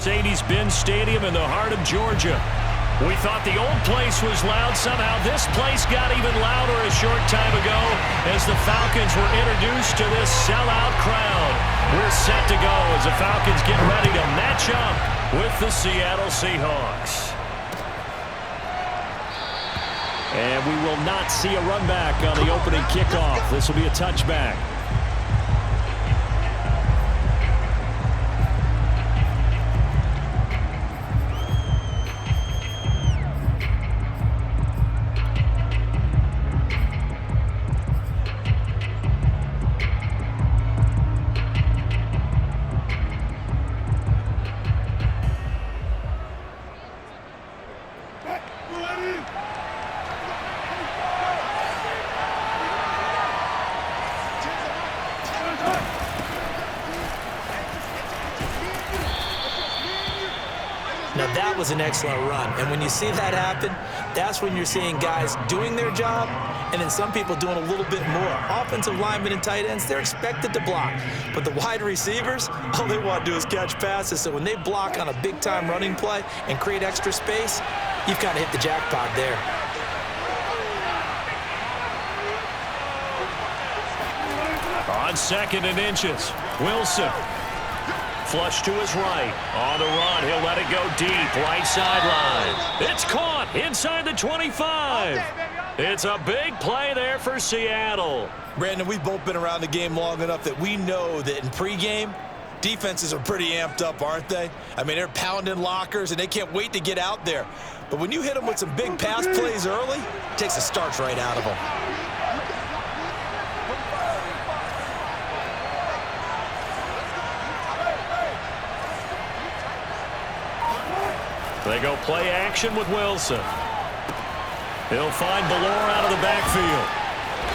Mercedes-Benz Stadium in the heart of Georgia. We thought the old place was loud. Somehow this place got even louder a short time ago as the Falcons were introduced to this sellout crowd. We're set to go as the Falcons get ready to match up with the Seattle Seahawks. And we will not see a run back on the opening kickoff. This will be a touchback. Now that was an excellent run, and when you see that happen, that's when you're seeing guys doing their job and then some people doing a little bit more. Offensive linemen and tight ends, they're expected to block, but the wide receivers, all they want to do is catch passes. So when they block on a big-time running play and create extra space, you've kind of hit the jackpot there. On 2nd and inches, Wilson. Flush to his right. On the run, he'll let it go deep. Right sideline. It's caught inside the 25. It's a big play there for Seattle. Brandon, we've both been around the game long enough that we know that in pregame, defenses are pretty amped up, aren't they? I mean, they're pounding lockers, and they can't wait to get out there. But when you hit them with some big pass plays early, it takes the starch right out of them. They go play action with Wilson. He'll find Ballore out of the backfield.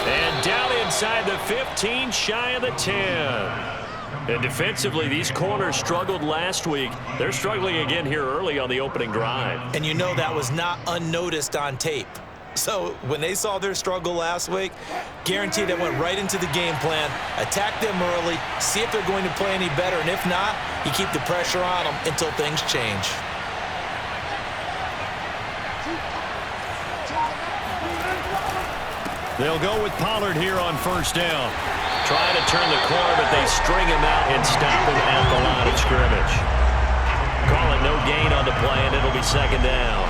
And down inside the 15, shy of the 10. And defensively, these corners struggled last week. They're struggling again here early on the opening drive. And you know that was not unnoticed on tape. So when they saw their struggle last week, guaranteed they went right into the game plan, attack them early, see if they're going to play any better. And if not, you keep the pressure on them until things change. They'll go with Pollard here on 1st down. Trying to turn the corner, but they string him out and stop him at the line of scrimmage. Call it no gain on the play, and it'll be 2nd down.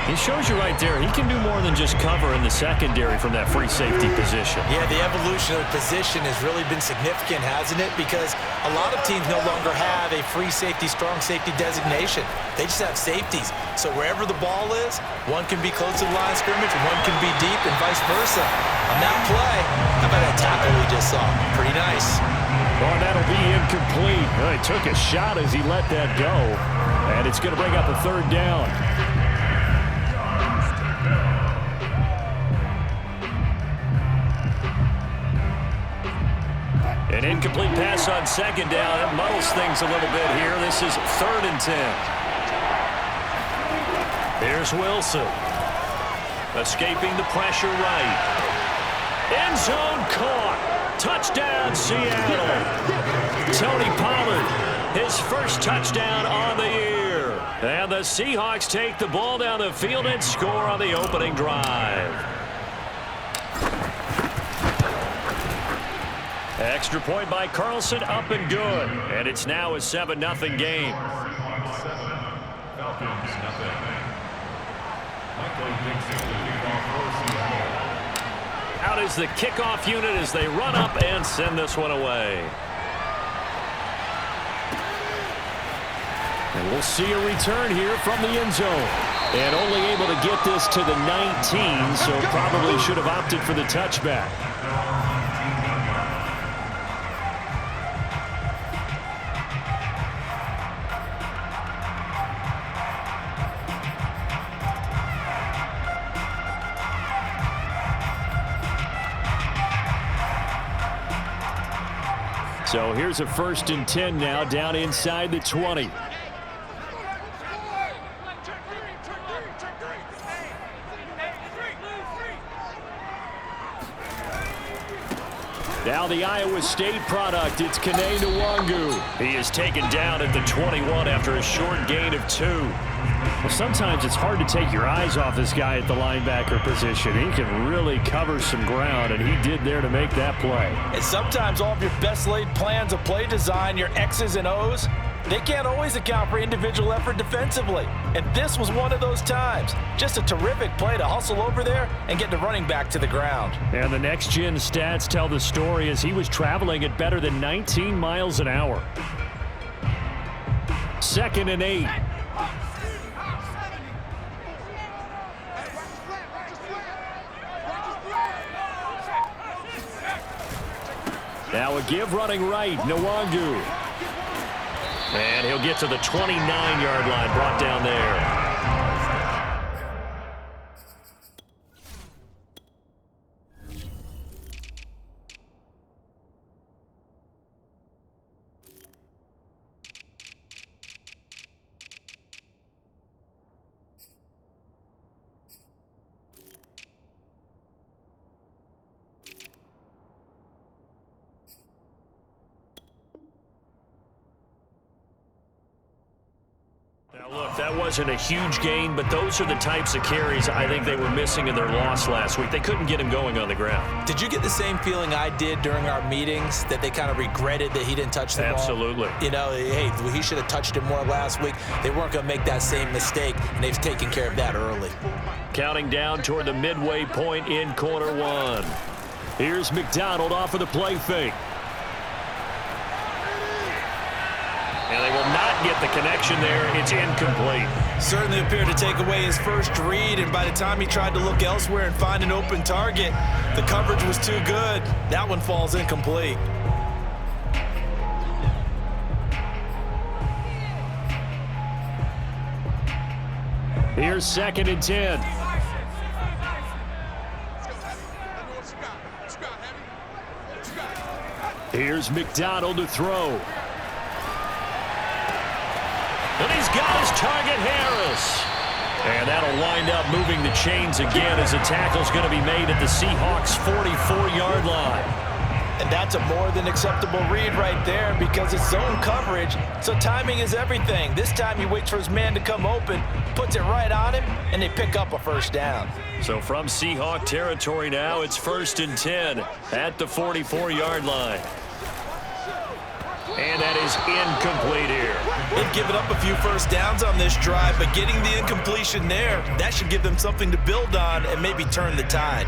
He shows you right there, he can do more than just cover in the secondary from that free safety position. Yeah, the evolution of the position has really been significant, hasn't it? Because a lot of teams no longer have a free safety, strong safety designation. They just have safeties. So wherever the ball is, one can be close to the line of scrimmage, one can be deep, and vice versa. On that play, how about that tackle we just saw? Pretty nice. Oh, that'll be incomplete. Well, he took a shot as he let that go. And it's going to bring up a 3rd down. An incomplete pass on 2nd down. It muddles things a little bit here. This is 3rd and 10. Here's Wilson. Escaping the pressure right. End zone caught. Touchdown, Seattle. Tony Pollard, his first touchdown on the year. And the Seahawks take the ball down the field and score on the opening drive. Extra point by Carlson, up and good. And it's now a 7-0 game. Out is the kickoff unit as they run up and send this one away. And we'll see a return here from the end zone. And only able to get this to the 19, so probably should have opted for the touchback. So here's a 1st and 10 now, down inside the 20. Now the Iowa State product, it's Kene Nwangu. He is taken down at the 21 after a short gain of 2. Well, sometimes it's hard to take your eyes off this guy at the linebacker position. He can really cover some ground, and he did there to make that play. And sometimes all of your best laid plans of play design, your X's and O's, they can't always account for individual effort defensively. And this was one of those times. Just a terrific play to hustle over there and get the running back to the ground. And the next-gen stats tell the story as he was traveling at better than 19 miles an hour. 2nd and 8. Now a give running right, Nwangu. And he'll get to the 29-yard line, brought down there. Look, that wasn't a huge gain, but those are the types of carries I think they were missing in their loss last week. They couldn't get him going on the ground. Did you get the same feeling I did during our meetings, that they kind of regretted that he didn't touch the ball? Absolutely. You know, hey, he should have touched it more last week. They weren't going to make that same mistake, and they've taken care of that early. Counting down toward the midway point in quarter 1. Here's McDonald off of the play fake. And they will not get the connection there. It's incomplete. Certainly appeared to take away his first read, and by the time he tried to look elsewhere and find an open target, the coverage was too good. That one falls incomplete. Here's 2nd and 10. Here's McDonald to throw. And he's got his target, Harris. And that'll wind up moving the chains again as the tackle's going to be made at the Seahawks' 44-yard line. And that's a more than acceptable read right there because it's zone coverage, so timing is everything. This time he waits for his man to come open, puts it right on him, and they pick up a first down. So from Seahawk territory now, it's 1st and 10 at the 44-yard line. And that is incomplete here. They've given up a few first downs on this drive, but getting the incompletion there, that should give them something to build on and maybe turn the tide.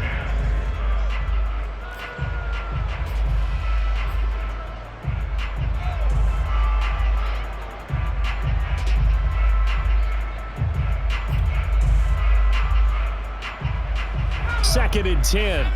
Second and 10.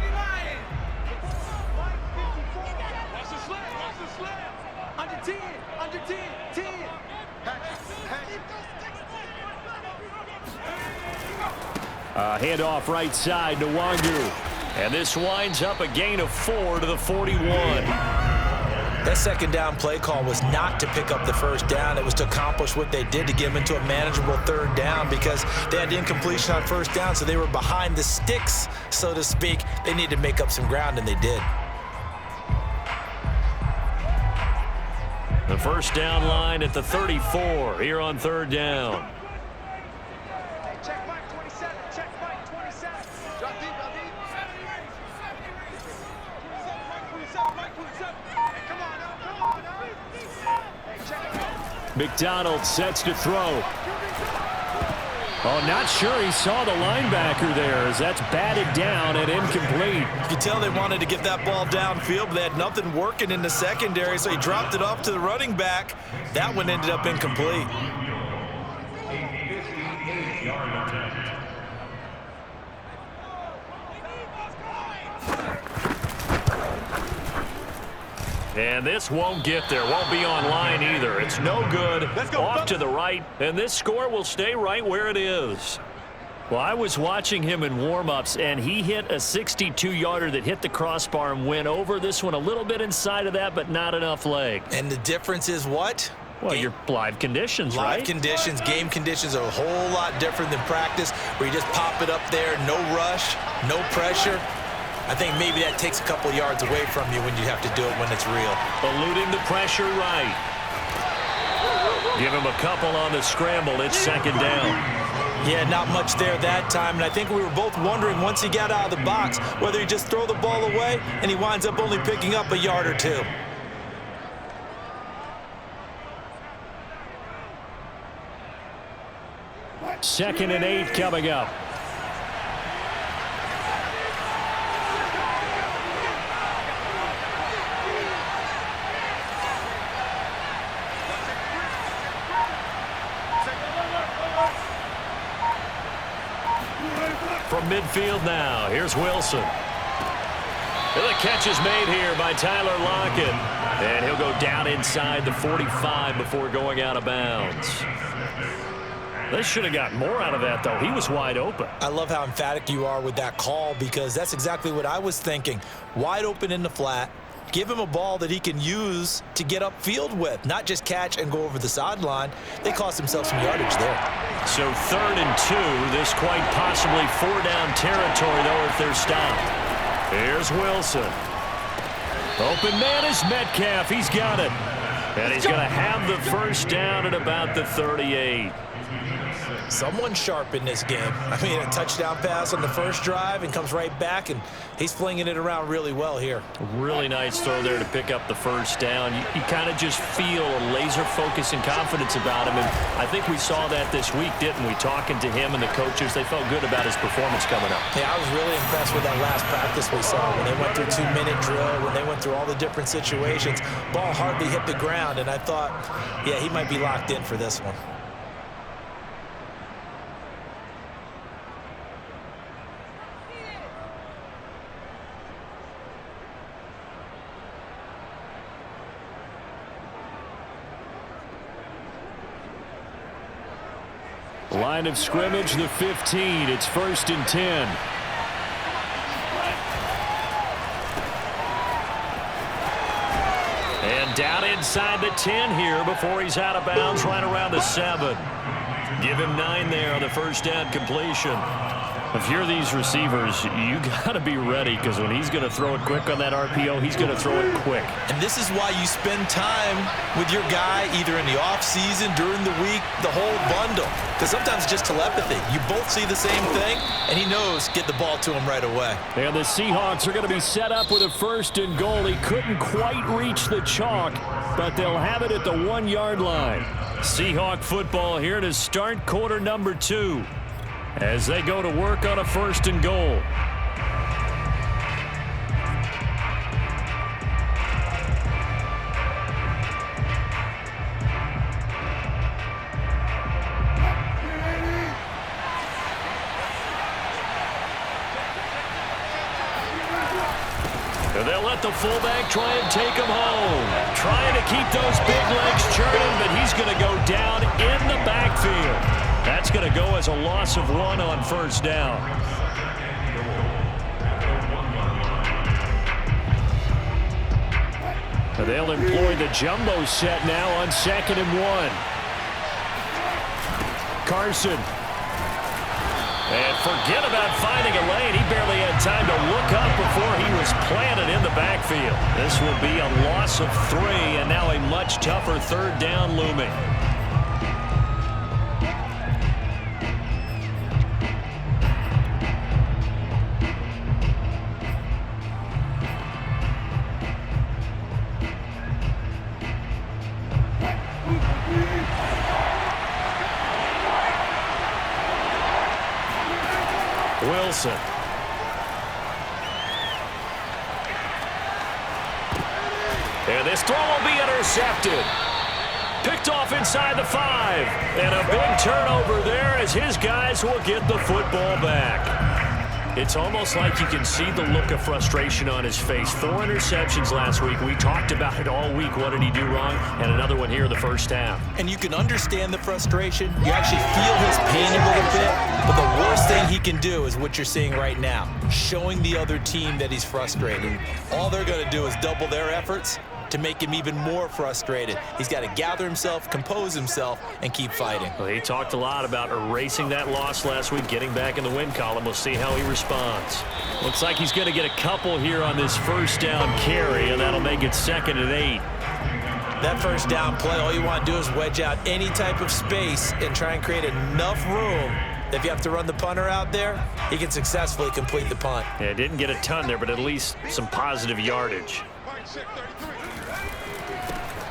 Handoff right side to Nwangu. And this winds up a gain of 4 to the 41. That second down play call was not to pick up the first down. It was to accomplish what they did to get them into a manageable third down because they had incompletion on first down, so they were behind the sticks, so to speak. They needed to make up some ground, and they did. The first down line at the 34 here on 3rd down. McDonald sets to throw. Oh, not sure he saw the linebacker there as that's batted down and incomplete. You could tell they wanted to get that ball downfield, but they had nothing working in the secondary, so he dropped it off to the running back. That one ended up incomplete. And this won't get there, won't be on line either. It's no good, off to the right, and this score will stay right where it is. Well, I was watching him in warm-ups, and he hit a 62-yarder that hit the crossbar and went over. This one a little bit inside of that, but not enough leg. And the difference is what? Well, your live conditions, right? Live conditions, game conditions are a whole lot different than practice, where you just pop it up there, no rush, no pressure. I think maybe that takes a couple yards away from you when you have to do it when it's real. Eluding the pressure right. Give him a couple on the scramble. It's second down. Yeah, not much there that time, and I think we were both wondering once he got out of the box whether he just throw the ball away and he winds up only picking up a yard or two. Second and 8 coming up. From midfield now, here's Wilson. And the catch is made here by Tyler Lockett. And he'll go down inside the 45 before going out of bounds. They should have got more out of that, though. He was wide open. I love how emphatic you are with that call because that's exactly what I was thinking. Wide open in the flat. Give him a ball that he can use to get upfield with, not just catch and go over the sideline. They cost themselves some yardage there. So 3rd and 2. This quite possibly 4-down territory, though, if they're stopped. Here's Wilson. Open man is Metcalf. He's got it. And he's going to have the first down at about the 38. Someone sharp in this game. I mean, a touchdown pass on the first drive and comes right back, and he's flinging it around really well here. Really nice throw there to pick up the first down. You kind of just feel a laser focus and confidence about him, and I think we saw that this week, didn't we? Talking to him and the coaches, they felt good about his performance coming up. Yeah, I was really impressed with that last practice we saw when they went through 2-minute drill, when they went through all the different situations. Ball hardly hit the ground, and I thought, yeah, he might be locked in for this one. Line of scrimmage, the 15. It's 1st and 10. And down inside the 10 here before he's out of bounds right around the 7. Give him 9 there on the first down completion. If you're these receivers, you got to be ready because when he's going to throw it quick on that RPO, he's going to throw it quick. And this is why you spend time with your guy either in the offseason, during the week, the whole bundle. Because sometimes it's just telepathy. You both see the same thing, and he knows get the ball to him right away. And the Seahawks are going to be set up with a 1st and goal. He couldn't quite reach the chalk, but they'll have it at the 1-yard line. Seahawk football here to start quarter number 2. As they go to work on a 1st and goal. And they'll let the fullback try and take him home. Trying to keep those big legs churning, but he's going to go down in the backfield. That's going to go as a loss of 1 on first down. And they'll employ the jumbo set now on 2nd and 1. Carson. And forget about finding a lane. He barely had time to look up before he was planted in the backfield. This will be a loss of 3, and now a much tougher 3rd down looming. Wilson. And this throw will be intercepted. Picked off inside the 5. And a big turnover there as his guys will get the football back. It's almost like you can see the look of frustration on his face. 4 interceptions last week. We talked about it all week. What did he do wrong? And another one here in the first half. And you can understand the frustration. You actually feel his pain a little bit. But the worst thing he can do is what you're seeing right now, showing the other team that he's frustrated. All they're going to do is double their efforts, to make him even more frustrated. He's got to gather himself, compose himself, and keep fighting. Well, he talked a lot about erasing that loss last week, getting back in the win column. We'll see how he responds. Looks like he's going to get a couple here on this first down carry, and that'll make it 2nd and 8. That first down play, all you want to do is wedge out any type of space and try and create enough room that if you have to run the punter out there, he can successfully complete the punt. Yeah, didn't get a ton there, but at least some positive yardage.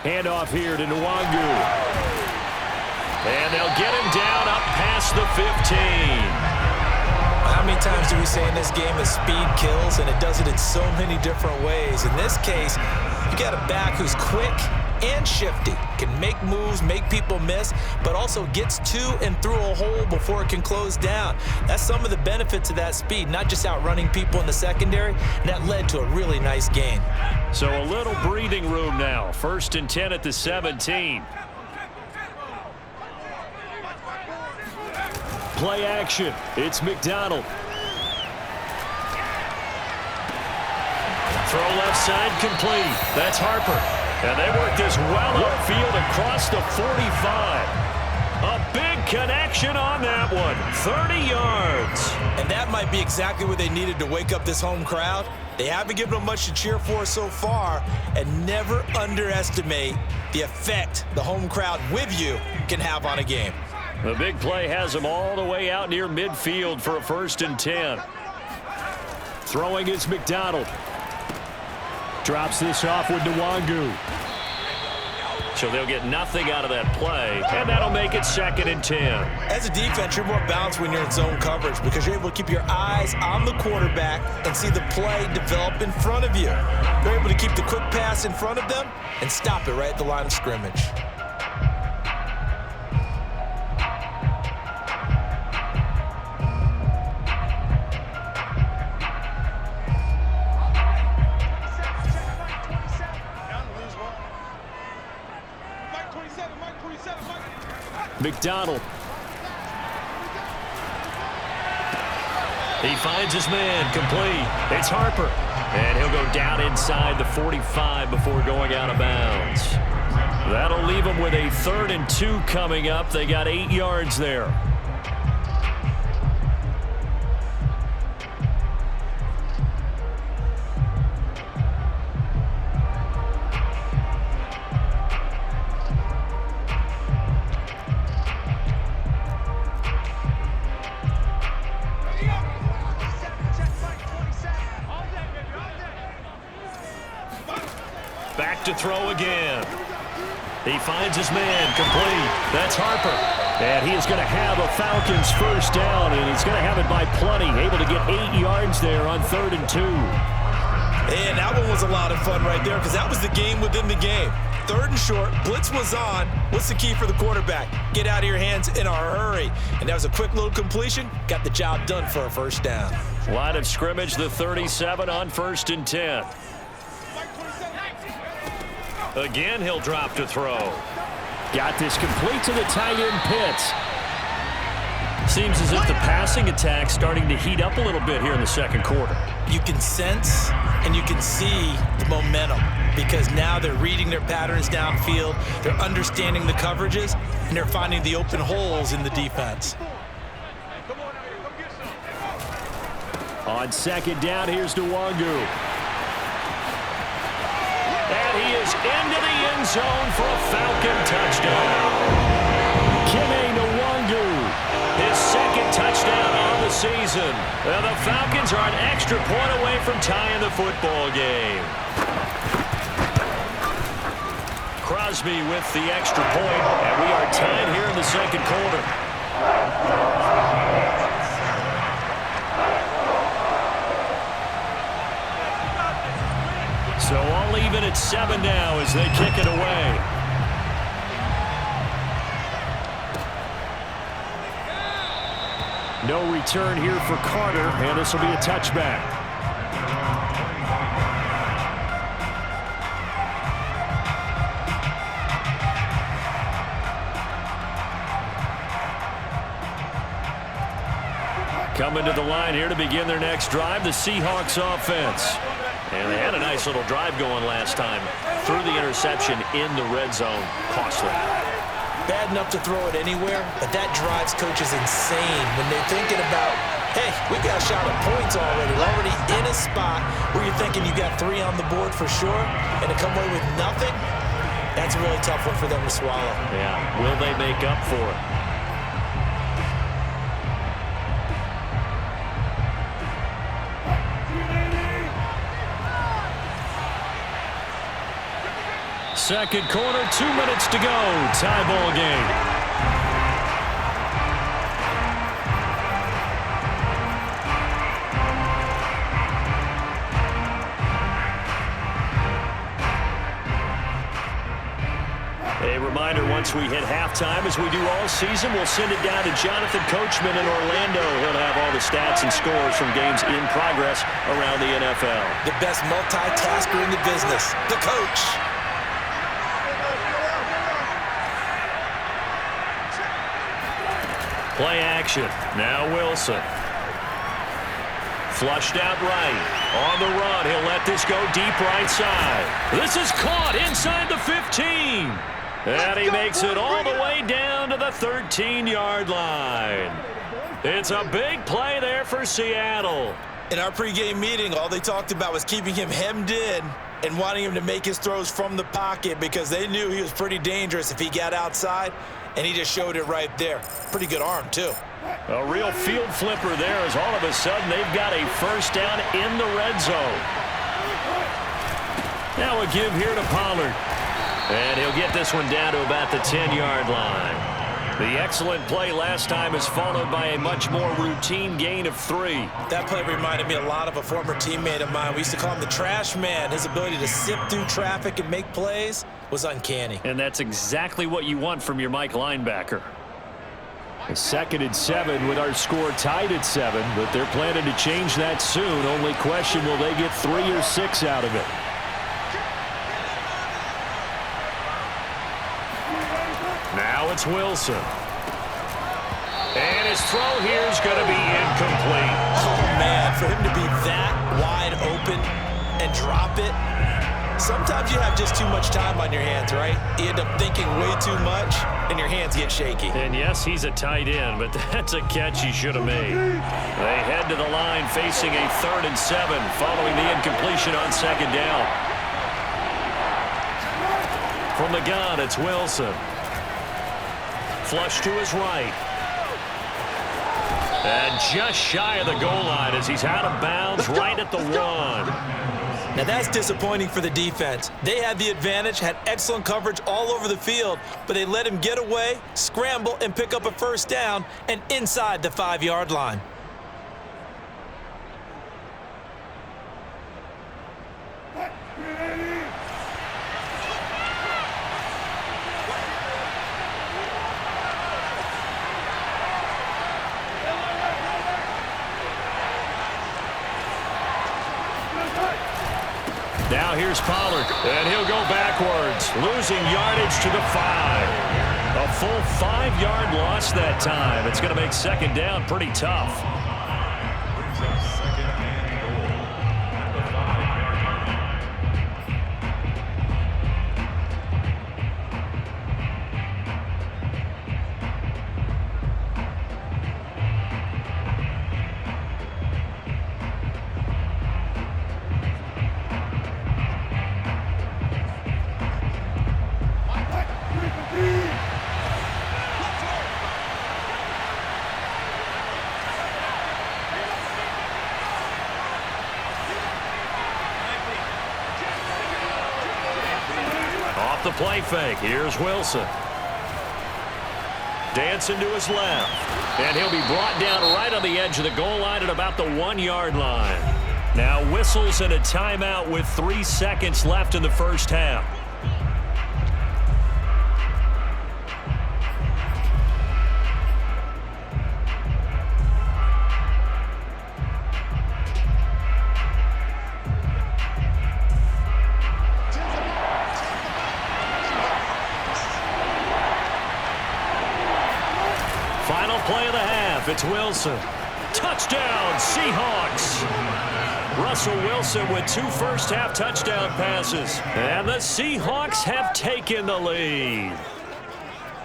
Handoff here to Nwangu. And they'll get him down up past the 15. How many times do we say in this game that speed kills, and it does it in so many different ways? In this case, you got a back who's quick and shifty, can make moves, make people miss, but also gets to and through a hole before it can close down. That's some of the benefits of that speed, not just outrunning people in the secondary, and that led to a really nice gain. So a little breathing room now. 1st and 10 at the 17. Play action. It's McDonald. Throw left side complete. That's Harper. And they work this well upfield across the 45. A big connection on that one. 30 yards. And that might be exactly what they needed to wake up this home crowd. They haven't given them much to cheer for so far, and never underestimate the effect the home crowd with you can have on a game. The big play has them all the way out near midfield for a 1st and 10. Throwing is McDonald. Drops this off with Nwangu. So they'll get nothing out of that play, and that'll make it 2nd and 10. As a defense, you're more balanced when you're in zone coverage because you're able to keep your eyes on the quarterback and see the play develop in front of you. You're able to keep the quick pass in front of them and stop it right at the line of scrimmage. McDonald. He finds his man complete. It's Harper. And he'll go down inside the 45 before going out of bounds. That'll leave him with a 3rd and 2 coming up. They got 8 yards there. Back to throw again. He finds his man complete. That's Harper. And he is going to have a Falcons first down, and he's going to have it by plenty. Able to get 8 yards there on 3rd and 2. And that one was a lot of fun right there because that was the game within the game. 3rd and short, blitz was on. What's the key for the quarterback? Get out of your hands in a hurry. And that was a quick little completion. Got the job done for a first down. Line of scrimmage, the 37 on 1st and 10. Again, he'll drop to throw. Got this complete to the tight end Pitts. Seems as if the passing attack's starting to heat up a little bit here in the 2nd quarter. You can sense and you can see the momentum because now they're reading their patterns downfield, they're understanding the coverages, and they're finding the open holes in the defense. On 2nd down, here's Nwangu. And he is into the end zone for a Falcon touchdown. Nwangu, his 2nd touchdown on the season. Well, the Falcons are an extra point away from tying the football game. Crosby with the extra point, and we are tied here in the 2nd quarter. So all even at 7 now as they kick it away. No return here for Carter, and this will be a touchback. Coming to the line here to begin their next drive, the Seahawks offense. And they had a nice little drive going last time. threw the interception in the red zone. Costly. Bad enough to throw it anywhere, but that drives coaches insane when they're thinking about, hey, we got a shot at points already. We're already in a spot where you're thinking you got 3 on the board for sure, and to come away with nothing, that's a really tough one for them to swallow. Yeah, will they make up for it? Second quarter, 2 minutes to go. Tie ball game. A reminder, once we hit halftime, as we do all season, we'll send it down to Jonathan Coachman in Orlando. He'll have all the stats and scores from games in progress around the NFL. The best multitasker in the business, the coach. Play action. Now Wilson. Flushed out right. On the run. He'll let this go deep right side. This is caught inside the 15. And he makes it all the way down to the 13-yard line. It's a big play there for Seattle. In our pregame meeting, all they talked about was keeping him hemmed in and wanting him to make his throws from the pocket because they knew he was pretty dangerous if he got outside. And he just showed it right there. Pretty good arm, too. A real field flipper there as all of a sudden they've got a first down in the red zone. Now a give here to Pollard. And he'll get this one down to about the 10-yard line. The excellent play last time is followed by a much more routine gain of 3. That play reminded me a lot of a former teammate of mine. We used to call him the trash man. His ability to sift through traffic and make plays was uncanny. And that's exactly what you want from your Mike linebacker. A 2nd and 7 with our score tied at 7, but they're planning to change that soon. Only question, will they get 3 or 6 out of it? Now it's Wilson. And his throw here is going to be incomplete. Oh, man, for him to be that wide open and drop it, sometimes you have just too much time on your hands, right? You end up thinking way too much, and your hands get shaky. And yes, he's a tight end, but that's a catch he should have made. They head to the line facing a 3rd and 7 following the incompletion on 2nd down. From the gun, it's Wilson. Flush to his right. And just shy of the goal line as he's out of bounds right at the 1. Now that's disappointing for the defense. They had the advantage, had excellent coverage all over the field, but they let him get away, scramble, and pick up a first down and inside the 5-yard line. Now here's Pollard, and he'll go backwards, losing yardage to the 5. A full 5-yard loss that time. It's going to make 2nd down pretty tough. The play fake. Here's Wilson. Dancing to his left. And he'll be brought down right on the edge of the goal line at about the 1-yard line. Now whistles and a timeout with 3 seconds left in the first half. Final play of the half. It's Wilson. Touchdown, Seahawks. Russell Wilson with 2 first-half touchdown passes. And the Seahawks have taken the lead.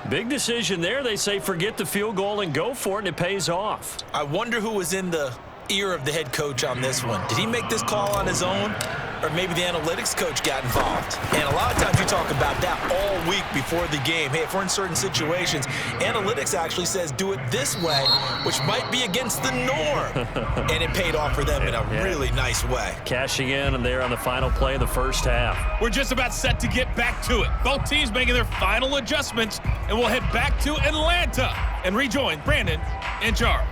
Big decision there. They say forget the field goal and go for it, and it pays off. I wonder who was in the ear of the head coach on this one. Did he make this call on his own? Or maybe the analytics coach got involved. And a lot of times you talk about that all week before the game. Hey, if we're in certain situations, analytics actually says do it this way, which might be against the norm. And it paid off for them in a really nice way. Cashing in and there on the final play of the first half. We're just about set to get back to it. Both teams making their final adjustments, and we'll head back to Atlanta and rejoin Brandon in charge.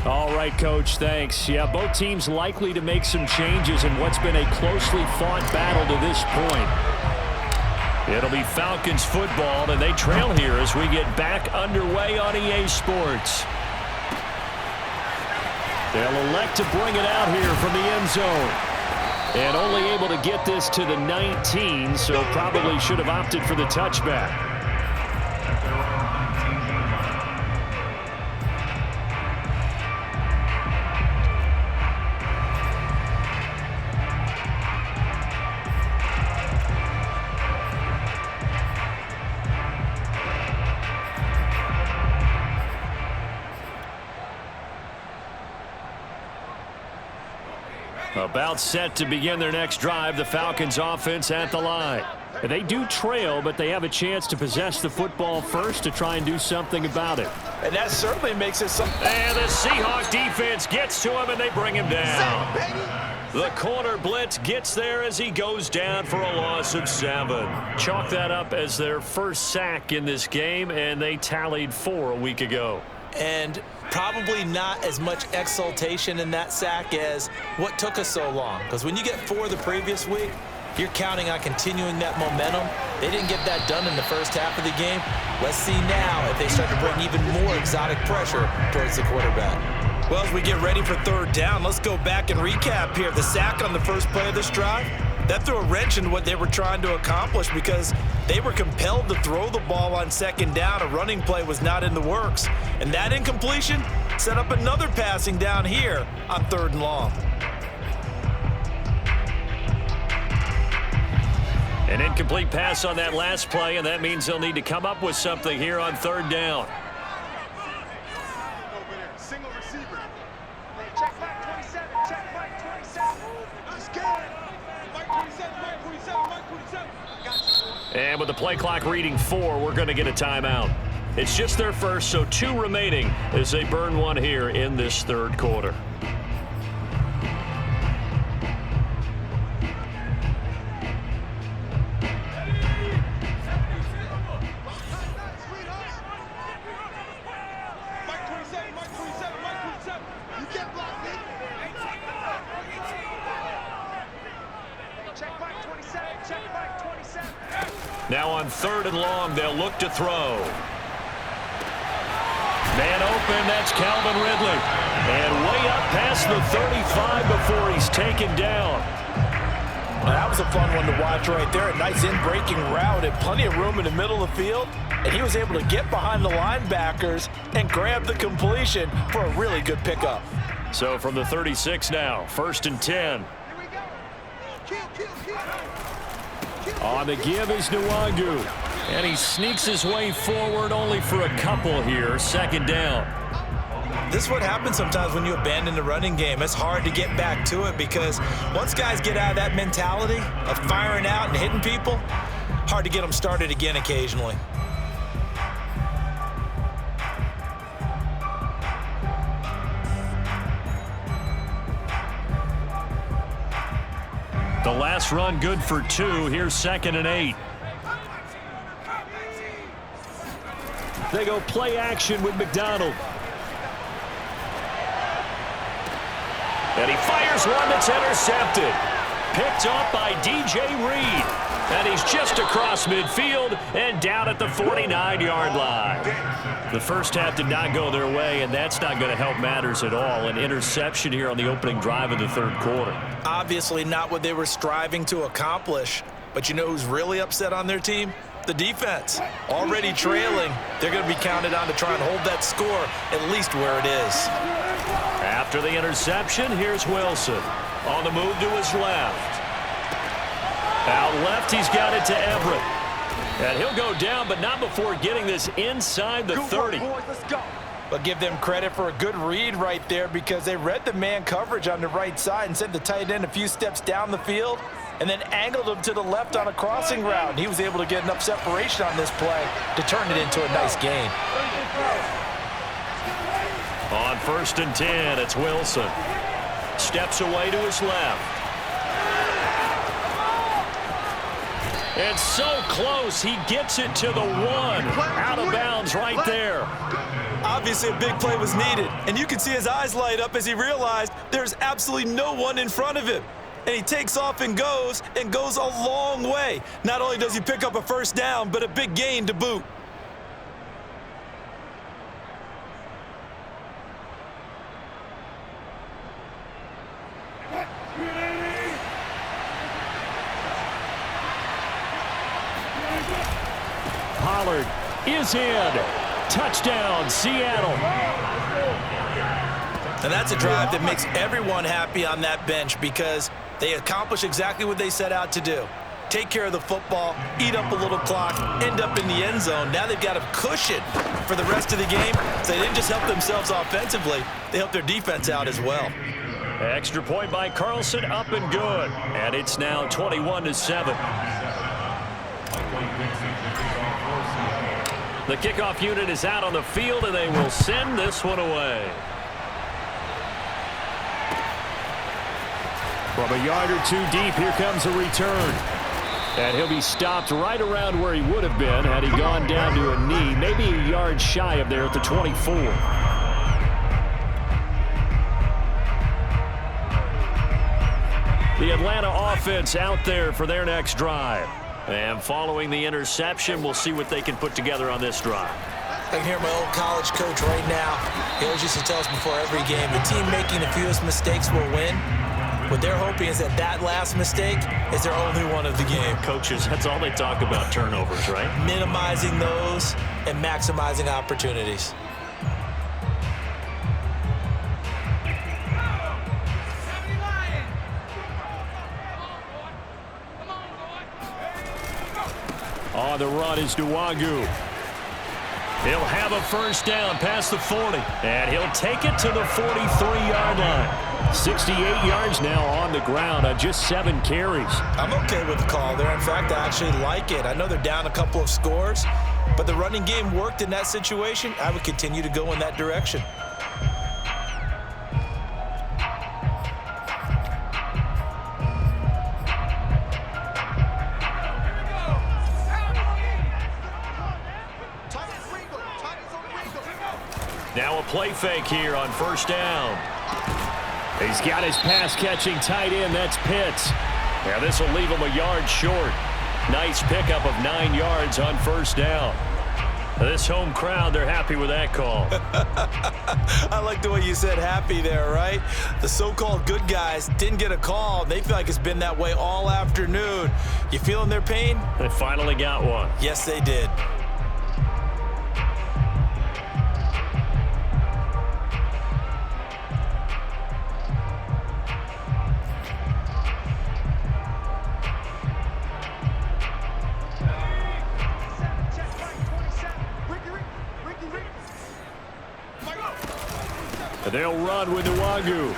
All right, Coach, thanks. Yeah, both teams likely to make some changes in what's been a closely fought battle to this point. It'll be Falcons football, and they trail here as we get back underway on EA Sports. They'll elect to bring it out here from the end zone. And only able to get this to the 19, so probably should have opted for the touchback. About set to begin their next drive, the Falcons offense at the line. They do trail, but they have a chance to possess the football first to try and do something about it. And that certainly makes it something. And the Seahawks defense gets to him, and they bring him down. The corner blitz gets there as he goes down for a loss of 7. Chalk that up as their first sack in this game, and they tallied 4 a week ago. And probably not as much exultation in that sack as what took us so long. Because when you get 4 the previous week, you're counting on continuing that momentum. They didn't get that done in the first half of the game. Let's see now if they start to bring even more exotic pressure towards the quarterback. Well, as we get ready for third down, let's go back and recap here. The sack on the first play of this drive, that threw a wrench in what they were trying to accomplish because they were compelled to throw the ball on second down. A running play was not in the works. And that incompletion set up another passing down here on 3rd and long. An incomplete pass on that last play, and that means they'll need to come up with something here on 3rd down. Single receiver. Check back 27. Check back 27. That's good. Mike 27. Mike 27. Mike 27. Gotcha. And with the play clock reading 4, we're going to get a timeout. It's just their first, so 2 remaining as they burn 1 here in this 3rd quarter. Now on 3rd and long, they'll look to throw. Man open, that's Calvin Ridley. And way up past the 35 before he's taken down. Well, that was a fun one to watch right there. A nice in-breaking route and plenty of room in the middle of the field. And he was able to get behind the linebackers and grab the completion for a really good pickup. So from the 36 now, 1st and 10. On the give is Nwangu. And he sneaks his way forward only for a couple here. 2nd down. This is what happens sometimes when you abandon the running game. It's hard to get back to it because once guys get out of that mentality of firing out and hitting people, hard to get them started again occasionally. The last run good for 2. Here's 2nd and 8. They go play action with McDonald. And he fires one that's intercepted. Picked up by DJ Reed. And he's just across midfield and down at the 49-yard line. The first half did not go their way, and that's not going to help matters at all. An interception here on the opening drive of the 3rd quarter. Obviously not what they were striving to accomplish. But you know who's really upset on their team? the defense. Already trailing, they're going to be counted on to try and hold that score at least where it is. After the interception, here's Wilson. On the move to his left. Out left, he's got it to Everett. And he'll go down, but not before getting this inside the 30. Boys, let's go. But give them credit for a good read right there because they read the man coverage on the right side and sent the tight end a few steps down the field and then angled him to the left on a crossing route. And he was able to get enough separation on this play to turn it into a nice gain. On 1st and 10, it's Wilson. Steps away to his left. And so close, he gets it to the 1. Out of bounds right there. Obviously, a big play was needed, and you can see his eyes light up as he realized there's absolutely no one in front of him. And he takes off and goes a long way. Not only does he pick up a first down, but a big gain to boot. Pollard is in. Touchdown, Seattle. And that's a drive that makes everyone happy on that bench because they accomplish exactly what they set out to do. Take care of the football, eat up a little clock, end up in the end zone. Now they've got a cushion for the rest of the game. So they didn't just help themselves offensively, they helped their defense out as well. Extra point by Carlson, up and good. And it's now 21-7. The kickoff unit is out on the field, and they will send this one away. From a yard or two deep, here comes a return. And he'll be stopped right around where he would have been had he gone down to a knee, maybe a yard shy of there at the 24. The Atlanta offense out there for their next drive. And following the interception, we'll see what they can put together on this drive. I can hear my old college coach right now. He always used to tell us before every game, the team making the fewest mistakes will win. What they're hoping is that last mistake is their only one of the game. Coaches, that's all they talk about, turnovers, right? Minimizing those and maximizing opportunities. On the run is Nwagu. He'll have a first down past the 40. And he'll take it to the 43-yard line. 68 yards now on the ground on just 7 carries. I'm okay with the call there. In fact, I actually like it. I know they're down a couple of scores, but the running game worked in that situation. I would continue to go in that direction. Now a play fake here on first down. He's got his pass-catching tight end. That's Pitts. Yeah, this will leave him a yard short. Nice pickup of 9 yards on first down. This home crowd, they're happy with that call. I like the way you said happy there, right? The so-called good guys didn't get a call. They feel like it's been that way all afternoon. You feeling their pain? They finally got one. Yes, they did. They'll run with Nwagu.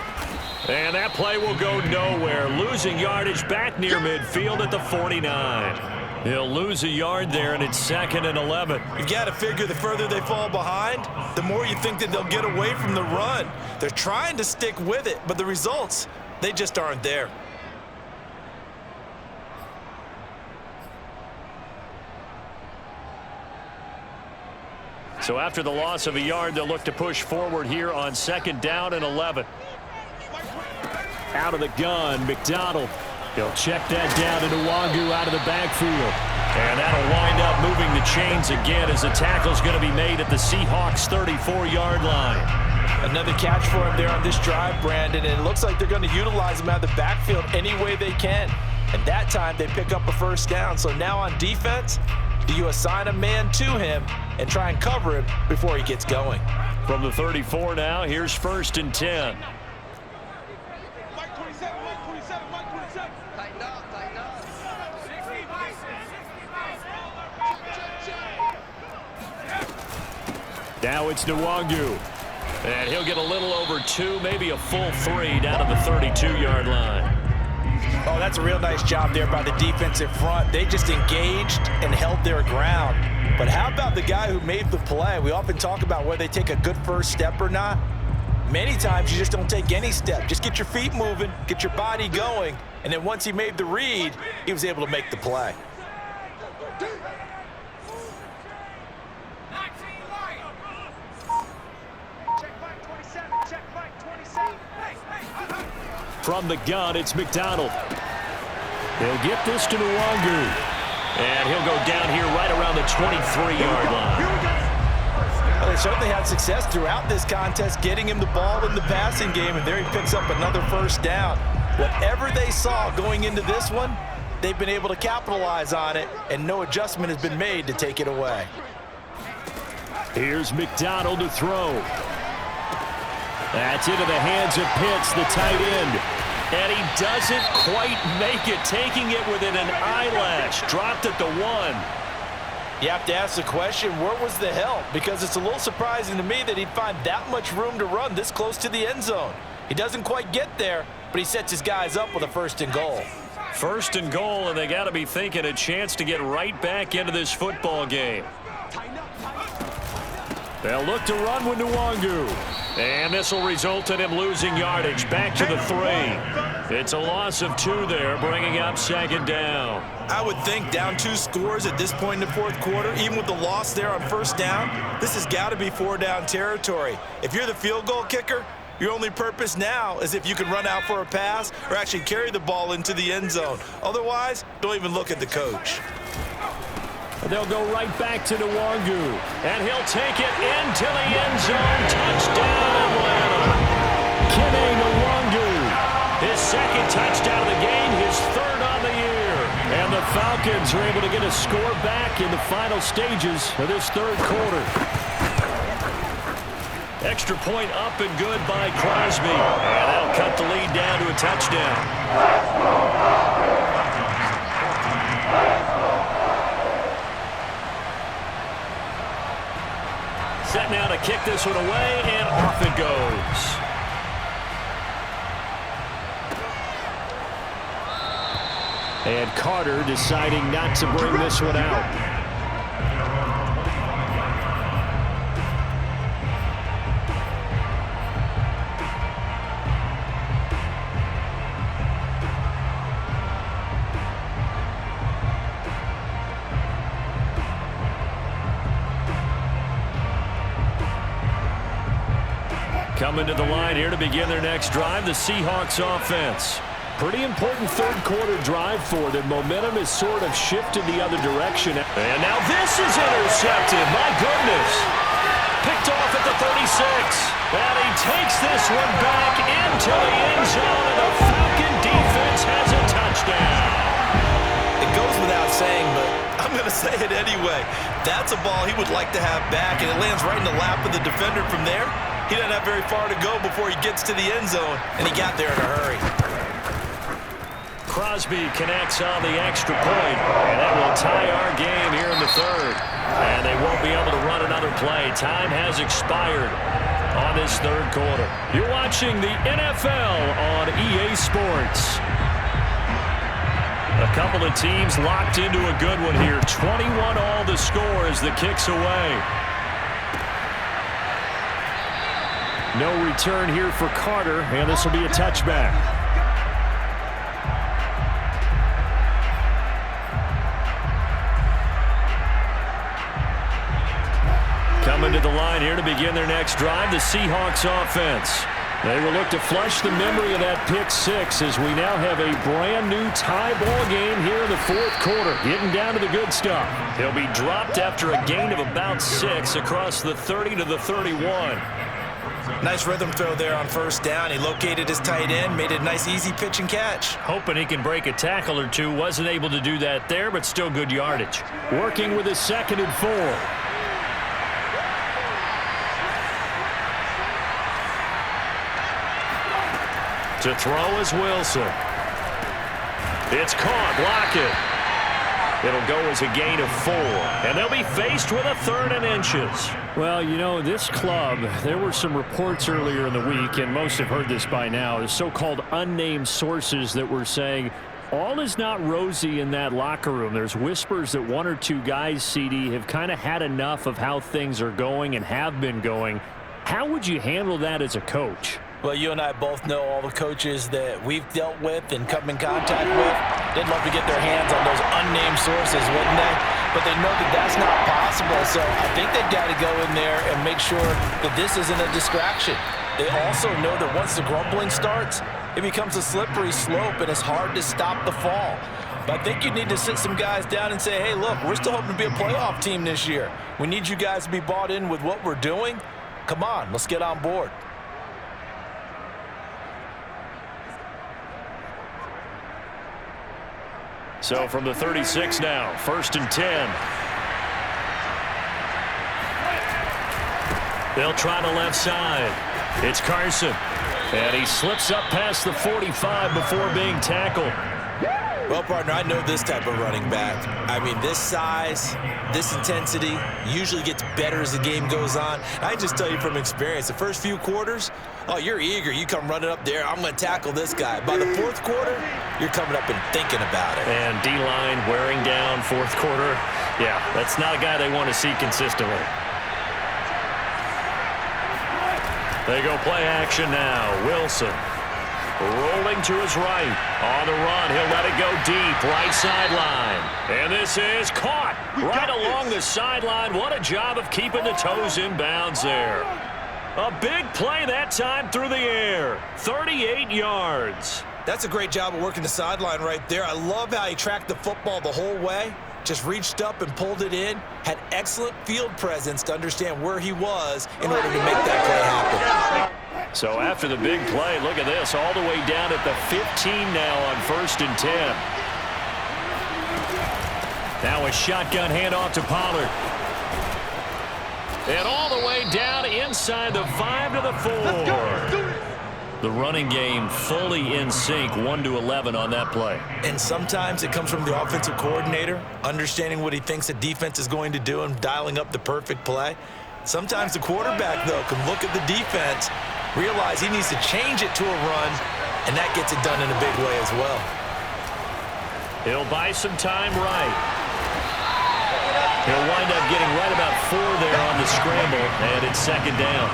And that play will go nowhere. Losing yardage back near midfield at the 49. He'll lose a yard there, and it's 2nd and 11. You've got to figure the further they fall behind, the more you think that they'll get away from the run. They're trying to stick with it, but the results, they just aren't there. So after the loss of a yard, they'll look to push forward here on 2nd down and 11. Out of the gun, McDonald. He'll check that down to Nwagu out of the backfield. And that'll wind up moving the chains again as the tackle's going to be made at the Seahawks' 34-yard line. Another catch for him there on this drive, Brandon, and it looks like they're going to utilize him out of the backfield any way they can. And that time they pick up a first down. So now on defense, Do you assign a man to him and try and cover him before he gets going? From the 34 now, here's 1st and 10. Mike 27, Mike 27, Mike 27. Tighten up, tighten up. 60, Now it's Nwangu. And he'll get a little over 2, maybe a full 3 down to the 32-yard line. Oh, that's a real nice job there by the defensive front. They just engaged and held their ground. But how about the guy who made the play? We often talk about whether they take a good first step or not. Many times you just don't take any step. Just get your feet moving, get your body going, and then once he made the read, he was able to make the play. check Mike 27, check Mike 27. From the gun, it's McDonald. He'll get this to Nwangu. And he'll go down here right around the 23-yard line. Well, they certainly had success throughout this contest, getting him the ball in the passing game, and there he picks up another first down. Whatever they saw going into this one, they've been able to capitalize on it, and no adjustment has been made to take it away. Here's McDonald to throw. That's into the hands of Pitts, the tight end. And he doesn't quite make it, taking it within an eyelash. Dropped at the 1. You have to ask the question, where was the help? Because it's a little surprising to me that he'd find that much room to run this close to the end zone. He doesn't quite get there, but he sets his guys up with a 1st and goal. 1st and goal, and they got to be thinking a chance to get right back into this football game. They'll look to run with Nwangu. And this will result in him losing yardage. Back to the 3. It's a loss of 2 there, bringing up 2nd down. I would think down 2 scores at this point in the 4th quarter, even with the loss there on 1st down, this has got to be 4-down territory. If you're the field goal kicker, your only purpose now is if you can run out for a pass or actually carry the ball into the end zone. Otherwise, don't even look at the coach. They'll go right back to Nwangu. And he'll take it into the end zone. Touchdown, Atlanta. Kene Nwangu. His 2nd touchdown of the game, his 3rd on the year. And the Falcons are able to get a score back in the final stages of this 3rd quarter. Extra point up and good by Crosby. And that'll cut the lead down to a touchdown. Set now to kick this one away, and off it goes. And Carter deciding not to bring this one out. Coming to the line here to begin their next drive, the Seahawks offense. Pretty important 3rd quarter drive for them. Momentum has sort of shifted the other direction. And now this is intercepted. My goodness. Picked off at the 36. And he takes this one back into the end zone, and the Falcon defense has a touchdown. It goes without saying, but I'm going to say it anyway. That's a ball he would like to have back, and it lands right in the lap of the defender from there. He doesn't have very far to go before he gets to the end zone, and he got there in a hurry. Crosby connects on the extra point, and that will tie our game here in the 3rd. And they won't be able to run another play. Time has expired on this 3rd quarter. You're watching the NFL on EA Sports. A couple of teams locked into a good one here. 21 all the score as the kick's away. No return here for Carter, and this will be a touchback. Coming to the line here to begin their next drive, the Seahawks offense. They will look to flush the memory of that pick 6 as we now have a brand new tie ball game here in the 4th quarter. Getting down to the good stuff. He'll be dropped after a gain of about 6 across the 30 to the 31. Nice rhythm throw there on first down. He located his tight end, made it a nice easy pitch and catch. Hoping he can break a tackle or two. Wasn't able to do that there, but still good yardage. Working with his 2nd and 4. To throw is Wilson. It's caught. Block it. It'll go as a gain of 4. And they'll be faced with a 3rd and inches. Well, you know, this club, there were some reports earlier in the week, and most have heard this by now, the so-called unnamed sources that were saying all is not rosy in that locker room. There's whispers that 1 or 2 guys, CD, have kind of had enough of how things are going and have been going. How would you handle that as a coach? Well, you and I both know all the coaches that we've dealt with and come in contact with. They'd love to get their hands on those unnamed sources, wouldn't they? But they know that that's not possible, so I think they've got to go in there and make sure that this isn't a distraction. They also know that once the grumbling starts, it becomes a slippery slope, and it's hard to stop the fall. But I think you need to sit some guys down and say, hey, look, we're still hoping to be a playoff team this year. We need you guys to be bought in with what we're doing. Come on, let's get on board. So from the 36 now, 1st and 10. They'll try the left side. It's Carson. And he slips up past the 45 before being tackled. Well, partner, I know this type of running back. I mean, this size, this intensity usually gets better as the game goes on. I just tell you from experience, the first few quarters, oh, you're eager. You come running up there, I'm going to tackle this guy. By the 4th quarter, you're coming up and thinking about it. And D-line wearing down 4th quarter. Yeah, that's not a guy they want to see consistently. They go play action now. Wilson rolling to his right. On the run, he'll let it go deep. Right sideline. And this is caught right along the sideline. What a job of keeping the toes in bounds there. A big play that time through the air. 38 yards. That's a great job of working the sideline right there. I love how he tracked the football the whole way. Just reached up and pulled it in. Had excellent field presence to understand where he was in order to make that play happen. So after the big play, look at this, all the way down at the 15 now on 1st and 10. Now a shotgun handoff to Pollard. And all the way down inside the 5 to the 4. The running game fully in sync, 1-11 on that play. And sometimes it comes from the offensive coordinator, understanding what he thinks the defense is going to do and dialing up the perfect play. Sometimes the quarterback, though, can look at the defense, realize he needs to change it to a run, and that gets it done in a big way as well. He'll buy some time right. He'll wind up getting right about 4 there on the scramble, and it's 2nd down.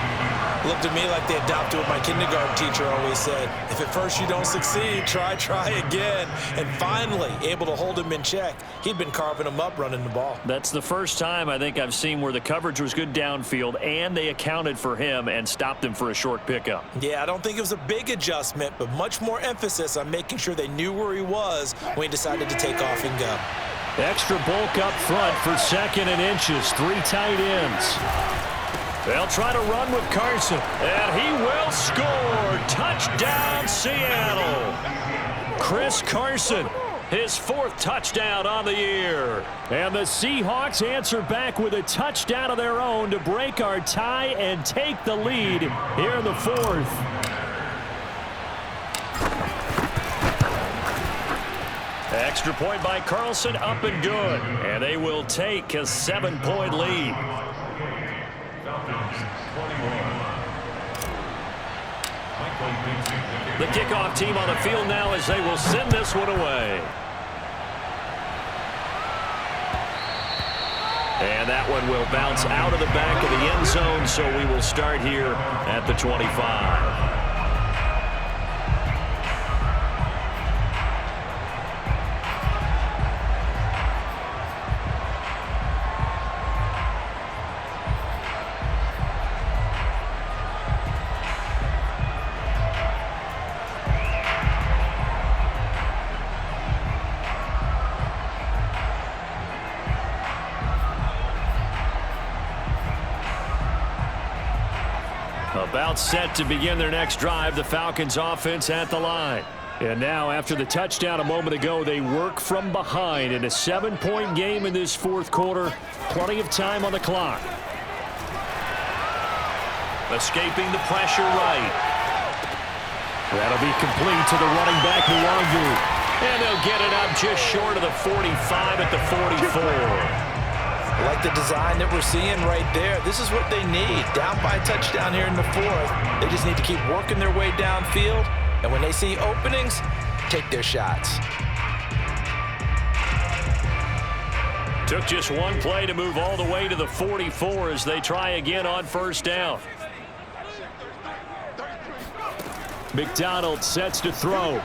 Looked at me like they adopted what my kindergarten teacher always said. If at first you don't succeed, try again. And finally, able to hold him in check. He'd been carving him up running the ball. That's the first time I think I've seen where the coverage was good downfield and they accounted for him and stopped him for a short pickup. Yeah, I don't think it was a big adjustment, but much more emphasis on making sure they knew where he was when he decided to take off and go. Extra bulk up front for 2nd and inches. 3 tight ends. They'll try to run with Carson, and he will score. Touchdown, Seattle. Chris Carson, his 4th touchdown on the year. And the Seahawks answer back with a touchdown of their own to break our tie and take the lead here in the 4th. Extra point by Carlson, up and good. And they will take a 7-point lead. The kickoff team on the field now as they will send this one away. And that one will bounce out of the back of the end zone, so we will start here at the 25. About set to begin their next drive, the Falcons offense at the line. And now, after the touchdown a moment ago, they work from behind in a 7-point game in this fourth quarter. Plenty of time on the clock. Escaping the pressure right. That'll be complete to the running back, Nwangu. And they'll get it up just short of the 45 at the 44. I like the design that we're seeing right there. This is what they need. Down by a touchdown here in the fourth. They just need to keep working their way downfield. And when they see openings, take their shots. Took just one play to move all the way to the 44 as they try again on first down. McDonald sets to throw.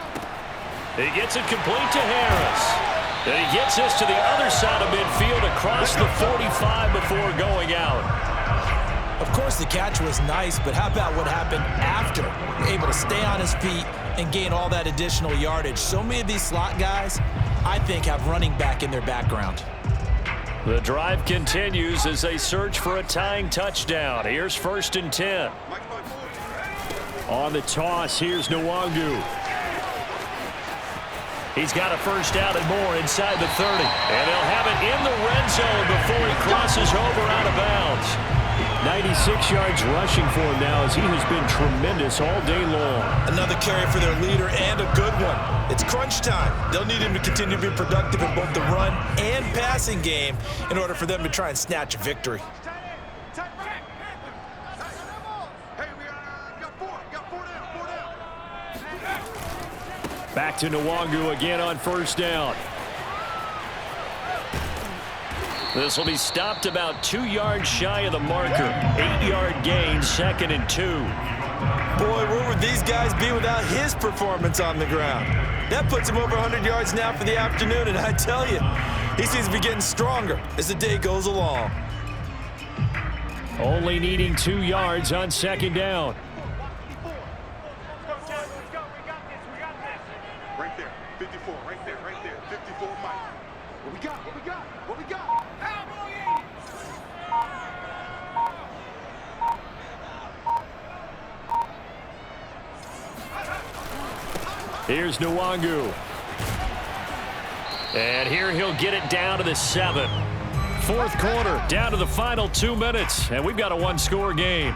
He gets it complete to Harris. And he gets this to the other side of midfield across the 45 before going out. Of course, the catch was nice, but how about what happened after? Able to stay on his feet and gain all that additional yardage. So many of these slot guys, I think, have running back in their background. The drive continues as they search for a tying touchdown. Here's 1st and 10. On the toss, here's Nwangu. He's got a first down and more inside the 30. And they'll have it in the red zone before he crosses over out of bounds. 96 yards rushing for him now as he has been tremendous all day long. Another carry for their leader and a good one. It's crunch time. They'll need him to continue to be productive in both the run and passing game in order for them to try and snatch a victory. Back to Nwangu again on first down. This will be stopped about 2 yards shy of the marker. 8-yard gain, 2nd and 2. Boy, where would these guys be without his performance on the ground? That puts him over 100 yards now for the afternoon, and I tell you, he seems to be getting stronger as the day goes along. Only needing 2 yards on 2nd down. Right there, 54, right there, 54, Mike. What we got? Here's Nwangu. And here he'll get it down to the 7. Fourth quarter, down to the final 2 minutes, and we've got a one-score game.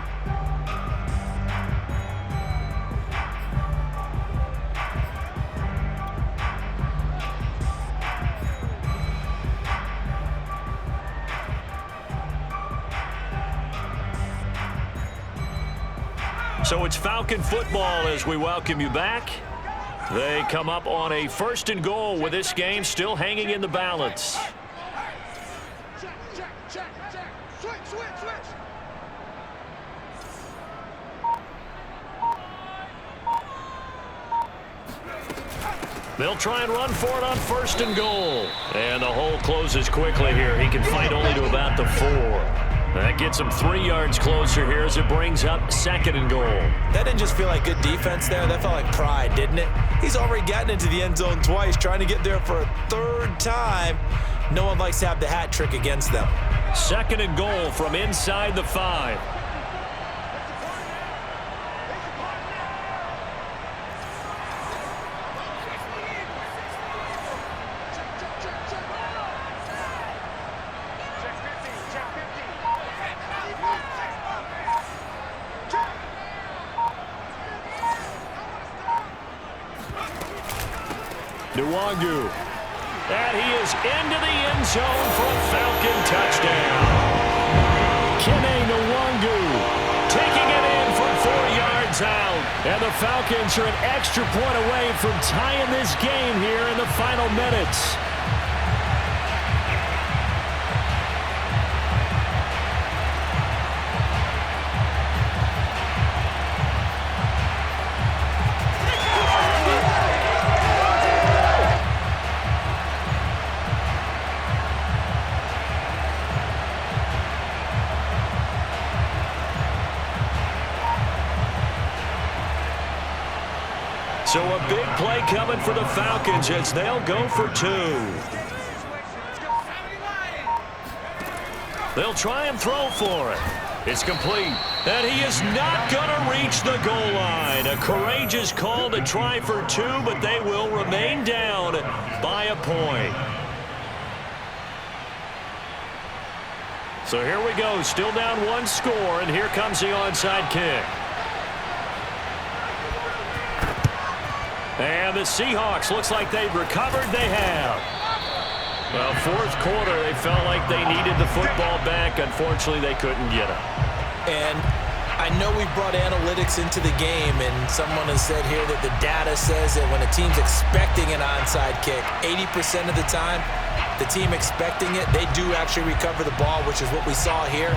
So it's Falcon football as we welcome you back. They come up on a 1st and goal with this game still hanging in the balance. Check. Switch. They'll try and run for it on 1st and goal. And the hole closes quickly here. He can fight only to about the 4. That gets him 3 yards closer here as it brings up 2nd and goal. That didn't just feel like good defense there. That felt like pride, didn't it? He's already gotten into the end zone twice, trying to get there for a 3rd time. No one likes to have the hat trick against them. 2nd and goal from inside the 5. Nwangu. And he is into the end zone for a Falcon touchdown. Kene Nwangu Taking it in from 4 yards out. And the Falcons are an extra point away from tying this game here in the final minutes. So a big play coming for the Falcons as they'll go for 2. They'll try and throw for it. It's complete. And he is not going to reach the goal line. A courageous call to try for 2, but they will remain down by a point. So here we go. Still down 1 score, and here comes the onside kick. And the Seahawks, looks like they've recovered. They have. Well, 4th quarter, they felt like they needed the football back. Unfortunately, they couldn't get it. And I know we've brought analytics into the game, and someone has said here that the data says that when a team's expecting an onside kick, 80% of the time, the team expecting it, they do actually recover the ball, which is what we saw here.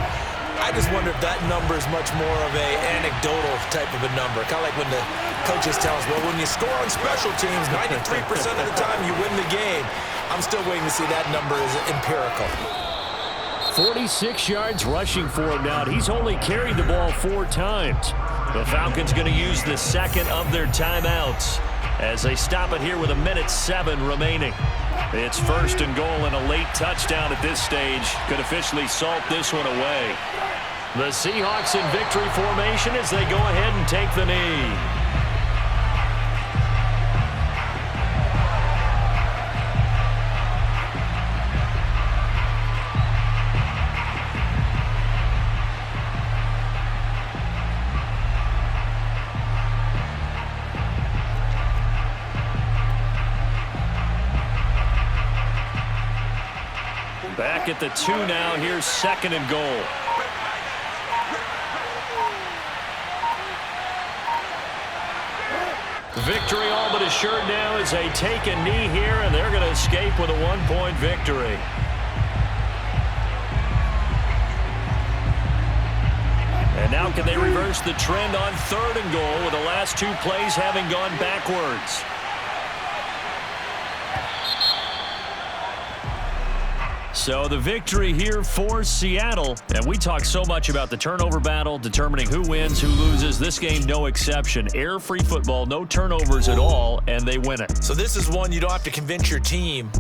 I just wonder if that number is much more of a anecdotal type of a number. Kind of like when the coaches tell us, well, when you score on special teams, 93% of the time you win the game. I'm still waiting to see that number is empirical. 46 yards rushing for him now. He's only carried the ball 4 times. The Falcons going to use the second of their timeouts as they stop it here with 1:07 remaining. It's 1st and goal, and a late touchdown at this stage could officially salt this one away. The Seahawks in victory formation as they go ahead and take the knee. Back at the 2 now. Here's 2nd and goal. Victory all but assured now as they take a knee here, and they're going to escape with a 1-point victory. And now can they reverse the trend on 3rd and goal with the last 2 plays having gone backwards? So the victory here for Seattle. And we talk so much about the turnover battle, determining who wins, who loses. This game, no exception. Error-free football, no turnovers at all, and they win it. So this is one you don't have to convince your team